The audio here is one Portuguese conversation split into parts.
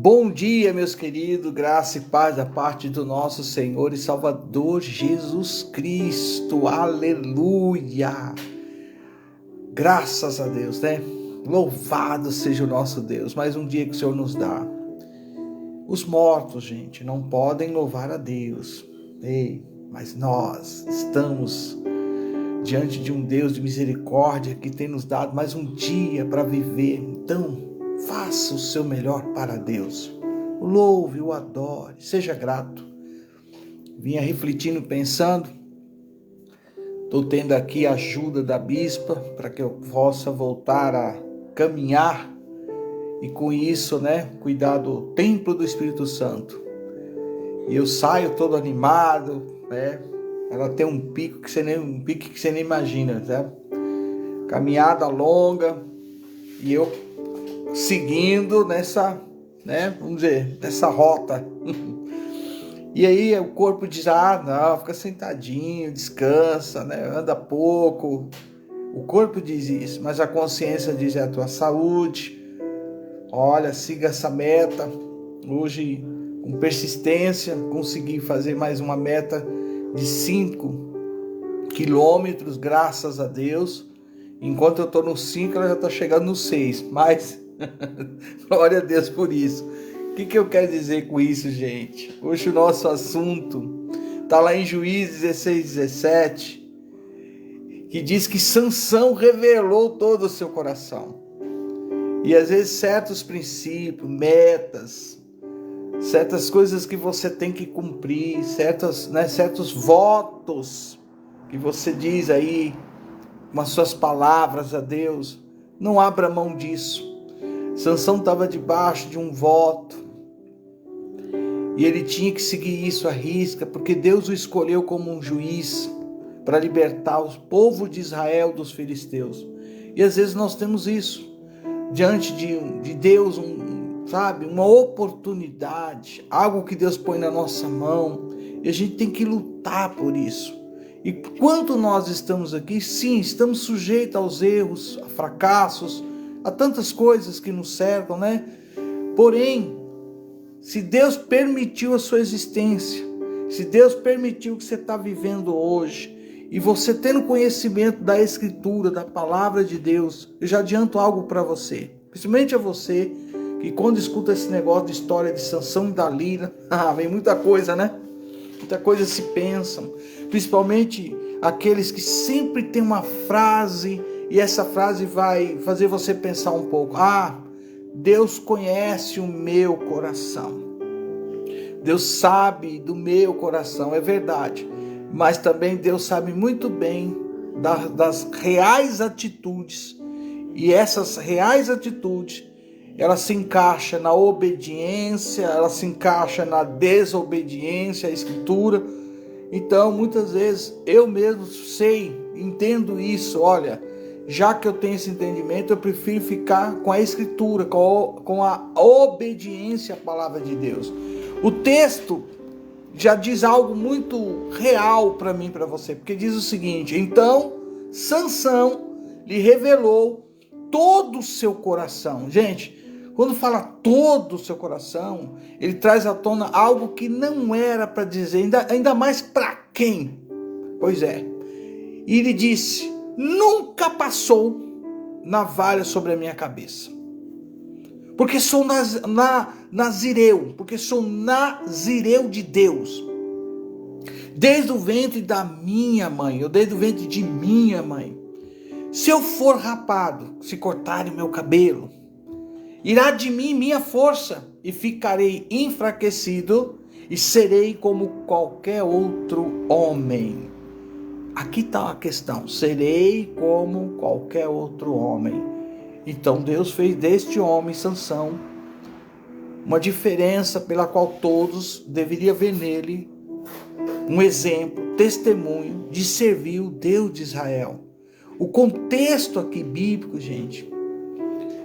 Bom dia, meus queridos, graça e paz da parte do nosso Senhor e Salvador Jesus Cristo, aleluia, graças a Deus, né? Louvado seja o nosso Deus, mais um dia que o Senhor nos dá. Os mortos, gente, não podem louvar a Deus, mas nós estamos diante de um Deus de misericórdia que tem nos dado mais um dia para viver. Então, faça o seu melhor para Deus. O louve, o adore, seja grato. Vinha refletindo, pensando. Estou tendo aqui a ajuda da bispa para que eu possa voltar a caminhar e com isso, cuidar do templo do Espírito Santo. E eu saio todo animado, Ela tem um pique que você nem imagina, sabe? Caminhada longa e eu seguindo nessa, nessa rota. E aí o corpo diz, não, fica sentadinho, descansa, anda pouco. O corpo diz isso, mas a consciência diz, é a tua saúde. Olha, siga essa meta. Hoje, com persistência, consegui fazer mais uma meta de 5 quilômetros, graças a Deus. Enquanto eu estou no 5, ela já está chegando no 6, mas glória a Deus por isso. O que eu quero dizer com isso, gente? Hoje o nosso assunto está lá em Juízes 16:17, que diz que Sansão revelou todo o seu coração. E às vezes certos princípios, metas, certas coisas que você tem que cumprir, certos votos que você diz aí com as suas palavras a Deus, não abra mão disso. Sansão estava debaixo de um voto e ele tinha que seguir isso à risca, porque Deus o escolheu como um juiz para libertar o povo de Israel dos filisteus. E às vezes nós temos isso diante de Deus, uma oportunidade, algo que Deus põe na nossa mão, e a gente tem que lutar por isso. E quando nós estamos aqui, sim, estamos sujeitos aos erros, a fracassos, a tantas coisas que nos cercam, Porém, se Deus permitiu a sua existência, se Deus permitiu o que você está vivendo hoje, e você tendo conhecimento da Escritura, da Palavra de Deus, eu já adianto algo para você, principalmente a você, que quando escuta esse negócio de história de Sansão e Dalila, vem muita coisa, Muita coisa se pensam, principalmente aqueles que sempre tem uma frase, e essa frase vai fazer você pensar um pouco. Deus conhece o meu coração. Deus sabe do meu coração, é verdade. Mas também Deus sabe muito bem das reais atitudes. E essas reais atitudes, ela se encaixa na obediência, ela se encaixa na desobediência à Escritura. Então, muitas vezes, eu mesmo entendo isso. Olha, já que eu tenho esse entendimento, eu prefiro ficar com a Escritura, com a obediência à Palavra de Deus. O texto já diz algo muito real para mim e para você, porque diz o seguinte: então, Sansão lhe revelou todo o seu coração. Gente, quando fala todo o seu coração, ele traz à tona algo que não era para dizer, ainda mais para quem? Pois é. E ele disse: nunca passou navalha sobre a minha cabeça, porque sou nazireu, porque sou nazireu de Deus, desde o ventre da minha mãe, ou desde o ventre de minha mãe. Se eu for rapado, se cortarem meu cabelo, irá de mim minha força, e ficarei enfraquecido, e serei como qualquer outro homem. Aqui está a questão: serei como qualquer outro homem. Então Deus fez deste homem, Sansão, uma diferença pela qual todos deveriam ver nele um exemplo, testemunho de servir o Deus de Israel. O contexto aqui bíblico, gente,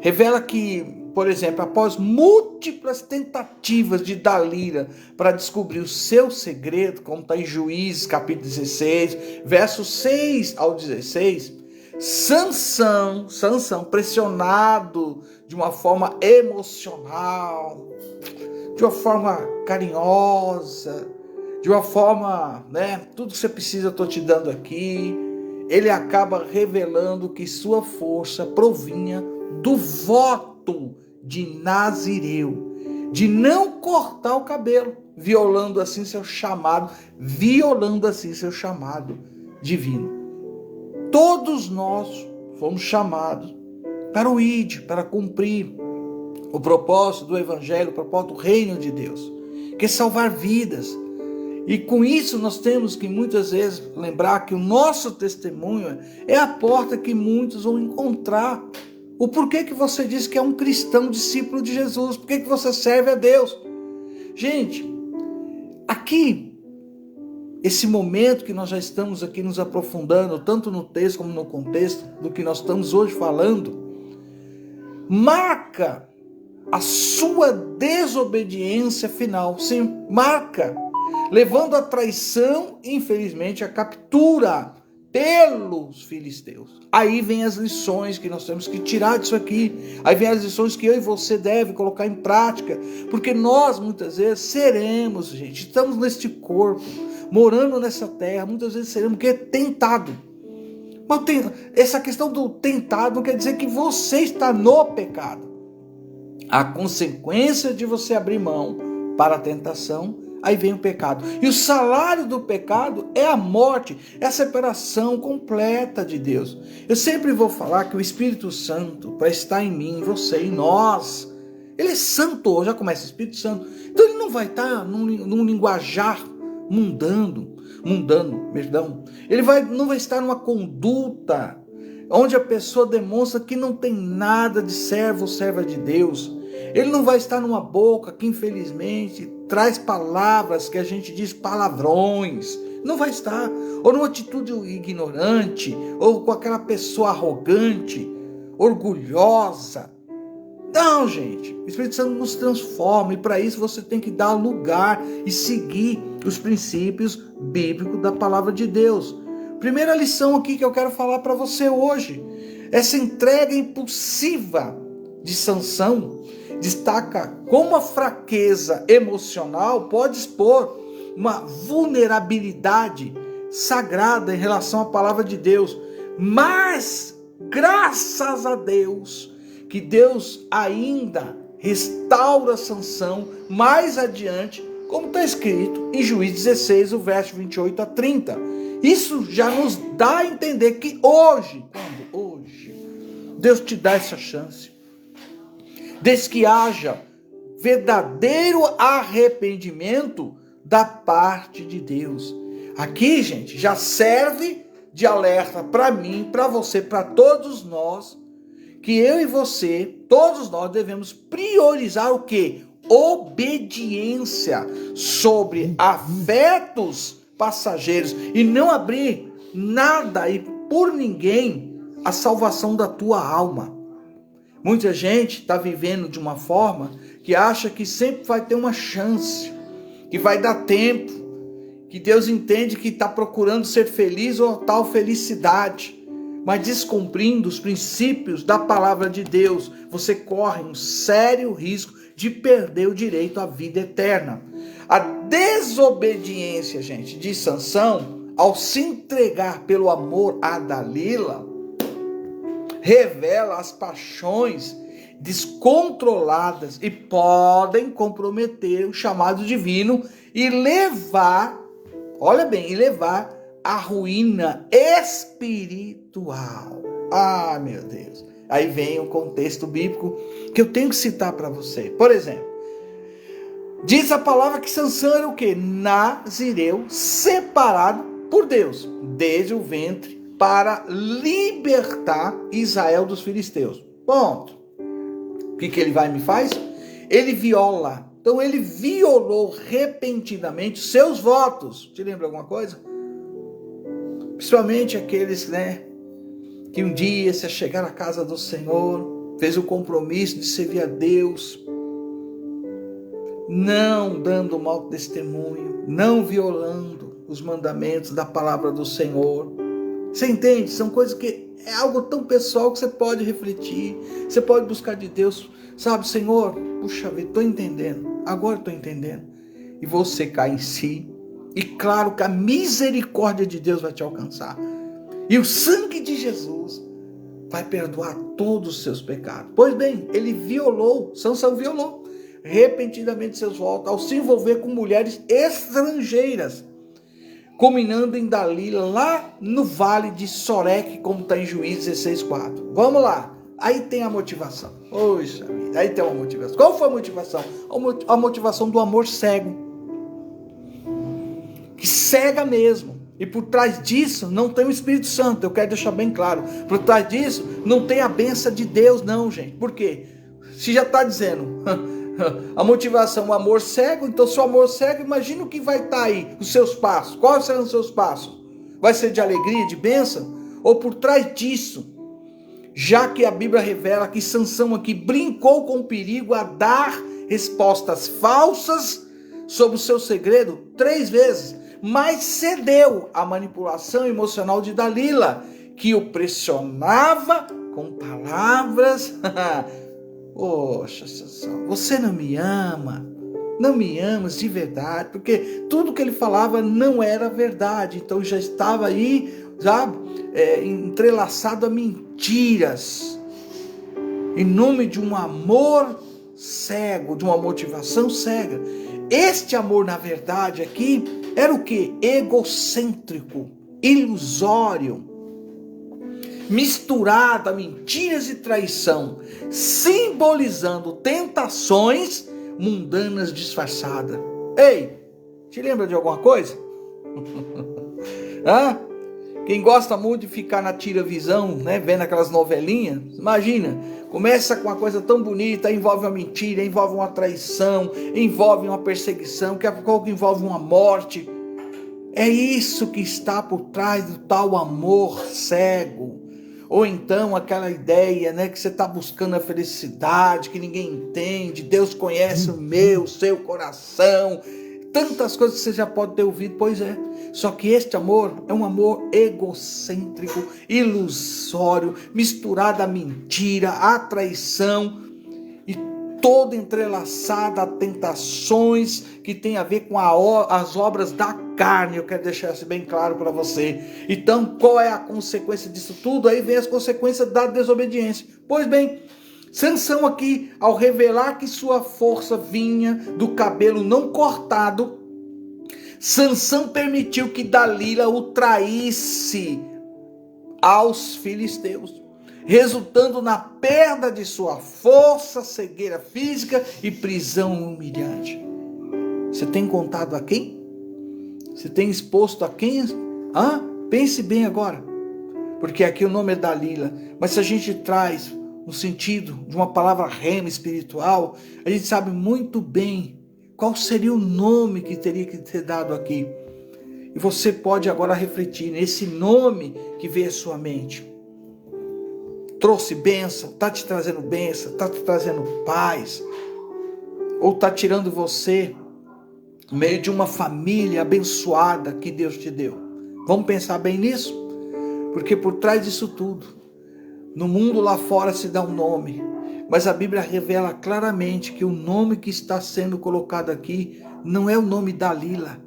revela que, por exemplo, após múltiplas tentativas de Dalila para descobrir o seu segredo, como está em Juízes capítulo 16, versos 6 ao 16, Sansão, pressionado de uma forma emocional, de uma forma carinhosa, de uma forma, tudo que você precisa eu estou te dando aqui. Ele acaba revelando que sua força provinha do voto de Nazireu, de não cortar o cabelo, violando assim seu chamado divino. Todos nós fomos chamados para o ID, para cumprir o propósito do Evangelho, o propósito do reino de Deus, que é salvar vidas. E com isso nós temos que muitas vezes lembrar que o nosso testemunho é a porta que muitos vão encontrar. O porquê que você diz que é um cristão, discípulo de Jesus, por que você serve a Deus? Gente, aqui, esse momento que nós já estamos aqui nos aprofundando, tanto no texto como no contexto do que nós estamos hoje falando, marca a sua desobediência final. Sim, marca, levando à traição, infelizmente, a captura pelos filisteus. Aí vem as lições que nós temos que tirar disso aqui. Aí vem as lições que eu e você devem colocar em prática, porque nós muitas vezes seremos, gente, estamos neste corpo, morando nessa terra, muitas vezes seremos tentados. Mas essa questão do tentado não quer dizer que você está no pecado. A consequência de você abrir mão para a tentação, aí vem o pecado. E o salário do pecado é a morte, é a separação completa de Deus. Eu sempre vou falar que o Espírito Santo, para estar em mim, em você, em nós, ele é santo, já começa Espírito Santo. Então ele não vai estar num linguajar mundano. Ele não vai estar numa conduta onde a pessoa demonstra que não tem nada de servo ou serva de Deus. Ele não vai estar numa boca que infelizmente traz palavras que a gente diz palavrões. Não vai estar. Ou numa atitude ignorante, ou com aquela pessoa arrogante, orgulhosa. Não, gente. O Espírito Santo nos transforma, e para isso você tem que dar lugar e seguir os princípios bíblicos da palavra de Deus. Primeira lição aqui que eu quero falar para você hoje. Essa entrega impulsiva de Sansão destaca como a fraqueza emocional pode expor uma vulnerabilidade sagrada em relação à palavra de Deus. Mas, graças a Deus, que Deus ainda restaura Sansão mais adiante, como está escrito em Juízes 16, o verso 28 a 30. Isso já nos dá a entender que hoje, Deus te dá essa chance. Desde que haja verdadeiro arrependimento da parte de Deus. Aqui, gente, já serve de alerta para mim, para você, para todos nós, que eu e você, todos nós devemos priorizar o quê? Obediência sobre afetos passageiros e não abrir nada e por ninguém a salvação da tua alma. Muita gente está vivendo de uma forma que acha que sempre vai ter uma chance, que vai dar tempo, que Deus entende que está procurando ser feliz ou tal felicidade, mas descumprindo os princípios da palavra de Deus, você corre um sério risco de perder o direito à vida eterna. A desobediência, gente, de Sansão, ao se entregar pelo amor a Dalila, revela as paixões descontroladas e podem comprometer o chamado divino e levar, olha bem, à ruína espiritual. Ah, meu Deus. Aí vem o contexto bíblico que eu tenho que citar para você. Por exemplo, diz a palavra que Sansão era o quê? Nazireu, separado por Deus, desde o ventre, para libertar Israel dos filisteus. Ponto. O que ele vai e me faz? Ele viola. Então ele violou repentinamente seus votos. Te lembra alguma coisa? Principalmente aqueles, que um dia se chegar à casa do Senhor, fez o compromisso de servir a Deus, não dando mau testemunho, não violando os mandamentos da palavra do Senhor. Você entende? São coisas que é algo tão pessoal que você pode refletir, você pode buscar de Deus, sabe, Senhor, puxa vida, estou entendendo, agora estou entendendo. E você cai em si, e claro que a misericórdia de Deus vai te alcançar. E o sangue de Jesus vai perdoar todos os seus pecados. Pois bem, Sansão violou repentinamente seus votos ao se envolver com mulheres estrangeiras, culminando em Dalila lá no vale de Soreque, como está em Juízes 16:4. Vamos lá, aí tem a motivação. Poxa vida, aí tem uma motivação. Qual foi a motivação? A motivação do amor cego, que cega mesmo. E por trás disso não tem o Espírito Santo, eu quero deixar bem claro. Por trás disso não tem a bênção de Deus não, gente. Por quê? Se já está dizendo a motivação, o amor cego, então se o amor cego, imagina o que vai estar aí, os seus passos. Quais serão os seus passos? Vai ser de alegria, de bênção? Ou por trás disso, já que a Bíblia revela que Sansão aqui brincou com o perigo a dar respostas falsas sobre o seu segredo 3 vezes, mas cedeu à manipulação emocional de Dalila, que o pressionava com palavras. Poxa, Sansão, você não me ama de verdade, porque tudo que ele falava não era verdade, então já estava aí, sabe, entrelaçado a mentiras, em nome de um amor cego, de uma motivação cega. Este amor, na verdade, aqui, era o que? Egocêntrico, ilusório, misturado a mentiras e traição, simbolizando tentações mundanas disfarçadas. Ei, te lembra de alguma coisa? Hã? Quem gosta muito de ficar na tira-visão, né, vendo aquelas novelinhas, imagina, começa com uma coisa tão bonita, envolve uma mentira, envolve uma traição, envolve uma perseguição, daqui a pouco envolve uma morte. É isso que está por trás do tal amor cego. Ou então aquela ideia, né, que você está buscando a felicidade, que ninguém entende, Deus conhece o seu coração, tantas coisas que você já pode ter ouvido. Pois é, só que este amor é um amor egocêntrico, ilusório, misturado à mentira, à traição, e todo entrelaçado a tentações que tem a ver com as obras da carne. Eu quero deixar isso bem claro para você. Então, qual é a consequência disso tudo? Aí vem as consequências da desobediência. Pois bem, Sansão aqui, ao revelar que sua força vinha do cabelo não cortado, Sansão permitiu que Dalila o traísse aos filisteus, resultando na perda de sua força, cegueira física e prisão humilhante. Você tem contado a quem? Você tem exposto a quem? Pense bem agora. Porque aqui o nome é Dalila. Mas se a gente traz no sentido de uma palavra rema espiritual, a gente sabe muito bem qual seria o nome que teria que ser dado aqui. E você pode agora refletir nesse nome que veio à sua mente. Trouxe bênção, está te trazendo bênção, está te trazendo paz, ou está tirando você no meio de uma família abençoada que Deus te deu. Vamos pensar bem nisso? Porque por trás disso tudo, no mundo lá fora se dá um nome, mas a Bíblia revela claramente que o nome que está sendo colocado aqui não é o nome Dalila,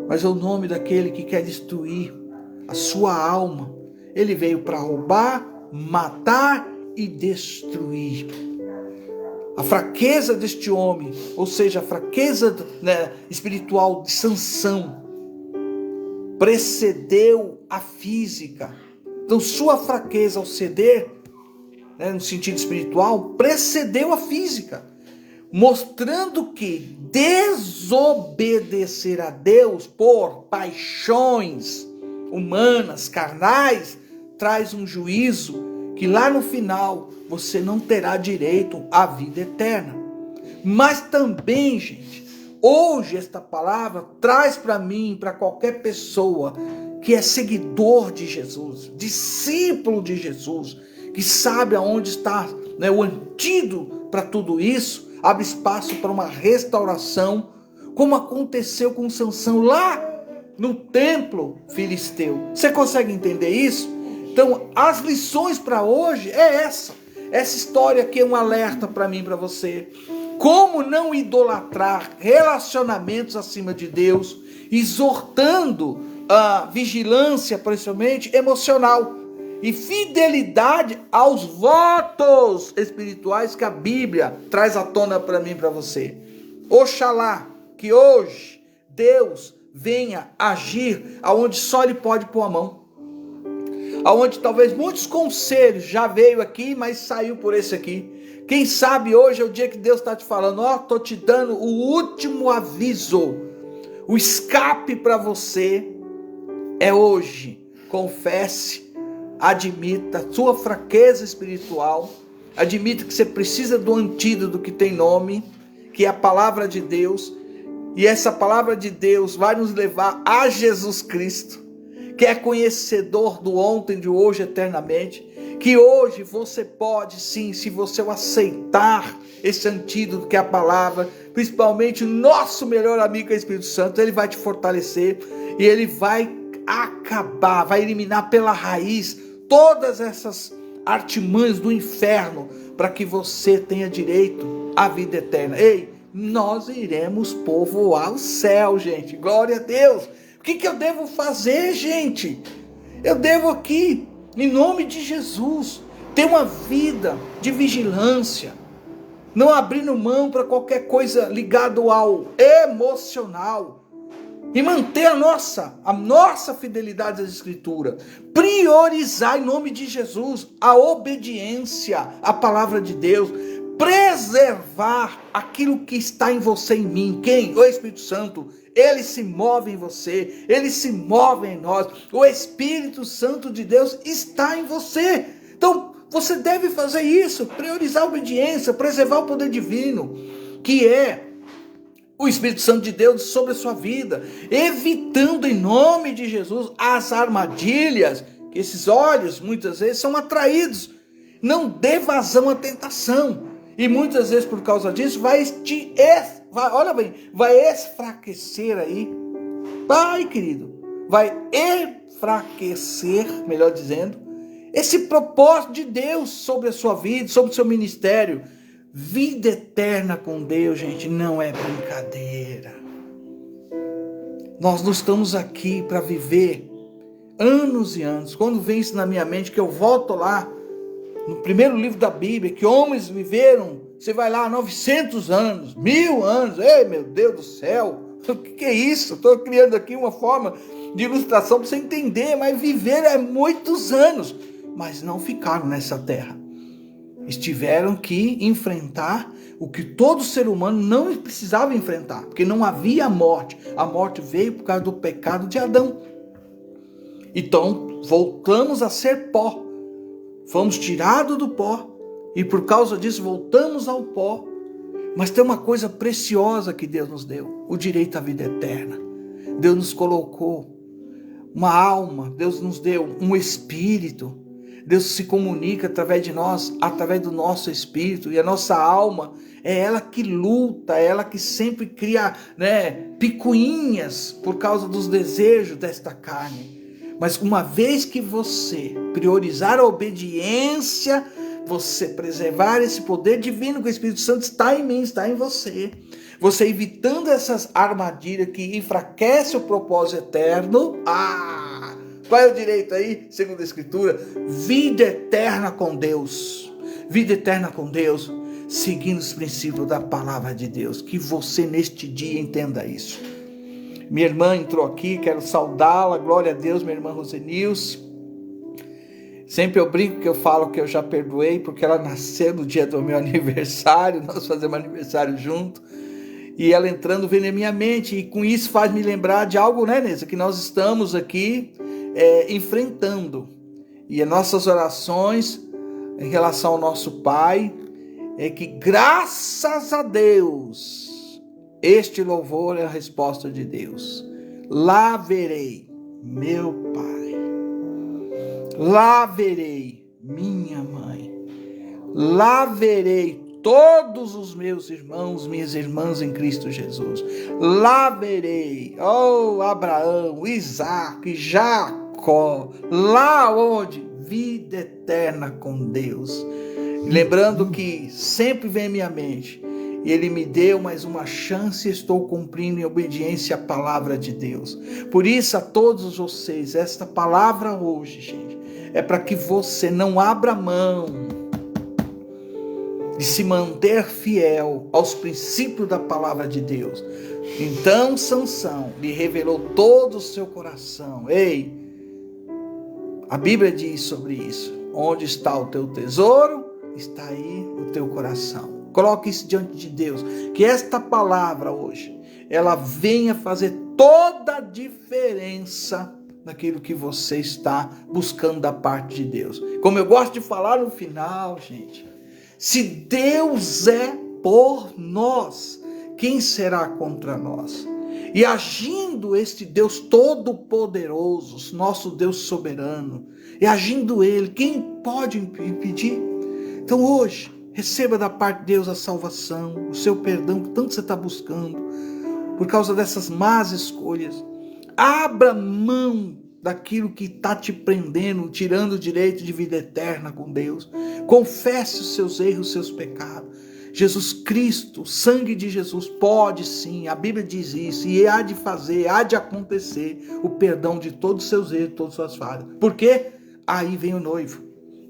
mas é o nome daquele que quer destruir a sua alma. Ele veio para roubar, matar e destruir. A fraqueza deste homem, ou seja, a fraqueza, né, espiritual de Sansão, precedeu a física. Então sua fraqueza ao ceder, né, no sentido espiritual, precedeu a física, mostrando que desobedecer a Deus por paixões humanas, carnais, traz um juízo que lá no final você não terá direito à vida eterna. Mas também, gente, hoje esta palavra traz para mim, para qualquer pessoa que é seguidor de Jesus, discípulo de Jesus, que sabe aonde está, né, o antídoto para tudo isso, abre espaço para uma restauração, como aconteceu com Sansão lá no templo filisteu. Você consegue entender isso? Então, as lições para hoje é essa. Essa história aqui é um alerta para mim, para você. Como não idolatrar relacionamentos acima de Deus, exortando a vigilância, principalmente emocional, e fidelidade aos votos espirituais que a Bíblia traz à tona para mim e para você. Oxalá que hoje Deus venha agir aonde só Ele pode pôr a mão. Aonde talvez muitos conselhos já veio aqui, mas saiu por esse aqui. Quem sabe hoje é o dia que Deus está te falando, estou te dando o último aviso. O escape para você é hoje. Confesse, admita sua fraqueza espiritual, admita que você precisa do antídoto que tem nome, que é a palavra de Deus, e essa palavra de Deus vai nos levar a Jesus Cristo, que é conhecedor do ontem, de hoje, eternamente, que hoje você pode sim, se você aceitar esse antídoto que é a palavra, principalmente o nosso melhor amigo, que é o Espírito Santo, ele vai te fortalecer, e ele vai acabar, vai eliminar pela raiz todas essas artimanhas do inferno, para que você tenha direito à vida eterna. Ei, nós iremos povoar o céu, gente, glória a Deus. O que eu devo fazer, gente? Eu devo aqui, em nome de Jesus, ter uma vida de vigilância, não abrindo mão para qualquer coisa ligada ao emocional, e manter a nossa fidelidade às Escrituras, priorizar em nome de Jesus a obediência à palavra de Deus, preservar aquilo que está em você e em mim. Quem? O Espírito Santo. Ele se move em você, ele se move em nós. O Espírito Santo de Deus está em você. Então, você deve fazer isso, priorizar a obediência, preservar o poder divino, que é o Espírito Santo de Deus sobre a sua vida, evitando em nome de Jesus as armadilhas, que esses olhos muitas vezes são atraídos. Não dê vazão à tentação, e muitas vezes por causa disso vai enfraquecer aí, querido, vai enfraquecer, melhor dizendo, esse propósito de Deus sobre a sua vida, sobre o seu ministério. Vida eterna com Deus, gente, não é brincadeira. Nós não estamos aqui para viver anos e anos. Quando vem isso na minha mente, que eu volto lá, no primeiro livro da Bíblia, que homens viveram, você vai lá, 900 anos, 1000 anos, ei meu Deus do céu, o que é isso? Estou criando aqui uma forma de ilustração para você entender, mas viver é muitos anos, mas não ficaram nessa terra. Tiveram que enfrentar o que todo ser humano não precisava enfrentar, porque não havia morte. A morte veio por causa do pecado de Adão. Então, voltamos a ser pó. Fomos tirados do pó, e por causa disso voltamos ao pó. Mas tem uma coisa preciosa que Deus nos deu, o direito à vida eterna. Deus nos colocou uma alma, Deus nos deu um espírito. Deus se comunica através de nós, através do nosso espírito, e a nossa alma é ela que luta, é ela que sempre cria, picuinhas por causa dos desejos desta carne. Mas uma vez que você priorizar a obediência, você preservar esse poder divino que o Espírito Santo está em mim, está em você, você evitando essas armadilhas que enfraquecem o propósito eterno, qual é o direito aí, segundo a Escritura? Vida eterna com Deus. Vida eterna com Deus, seguindo os princípios da palavra de Deus. Que você neste dia entenda isso. Minha irmã entrou aqui, quero saudá-la. Glória a Deus, minha irmã Rosenilce. Sempre eu brinco que eu falo que eu já perdoei, porque ela nasceu no dia do meu aniversário. Nós fazemos aniversário junto. E ela entrando veio na minha mente. E com isso faz me lembrar de algo, Nessa? Que nós estamos aqui enfrentando, e as nossas orações em relação ao nosso Pai é que, graças a Deus, este louvor é a resposta de Deus. Lá verei meu Pai, lá verei minha mãe, lá verei todos os meus irmãos, minhas irmãs em Cristo Jesus. Lá verei, Abraão, Isaac, Jacó, lá onde? Vida eterna com Deus. Lembrando que sempre vem à minha mente, Ele me deu mais uma chance e estou cumprindo em obediência à palavra de Deus. Por isso, a todos vocês, esta palavra hoje, gente, é para que você não abra mão de se manter fiel aos princípios da palavra de Deus. Então Sansão lhe revelou todo o seu coração. Ei, a Bíblia diz sobre isso: onde está o teu tesouro, está aí o teu coração. Coloque isso diante de Deus, que esta palavra hoje, ela venha fazer toda a diferença naquilo que você está buscando da parte de Deus. Como eu gosto de falar no final, gente, se Deus é por nós, quem será contra nós? E agindo este Deus todo-poderoso, nosso Deus soberano, e agindo Ele, quem pode impedir? Então hoje, receba da parte de Deus a salvação, o seu perdão que tanto você está buscando, por causa dessas más escolhas. Abra mão daquilo que está te prendendo, tirando o direito de vida eterna com Deus. Confesse os seus erros, os seus pecados. Jesus Cristo, o sangue de Jesus pode sim, a Bíblia diz isso, e há de fazer, há de acontecer o perdão de todos os seus erros, todas as suas falhas. Por quê? Aí vem o noivo.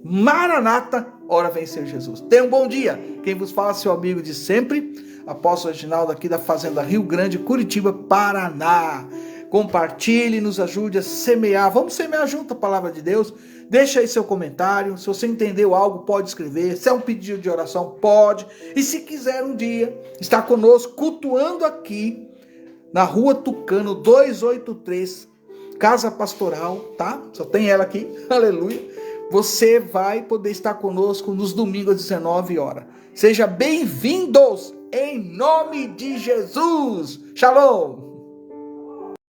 Maranata, ora vem ser Jesus. Tenha um bom dia. Quem vos fala, seu amigo de sempre, apóstolo Reginaldo, aqui da Fazenda Rio Grande, Curitiba, Paraná. Compartilhe, nos ajude a semear. Vamos semear junto a palavra de Deus. Deixa aí seu comentário. Se você entendeu algo, pode escrever. Se é um pedido de oração, pode. E se quiser um dia estar conosco, cultuando aqui na Rua Tucano 283, Casa Pastoral, tá? Só tem ela aqui. Aleluia. Você vai poder estar conosco nos domingos às 19 horas. Seja bem-vindos em nome de Jesus. Shalom.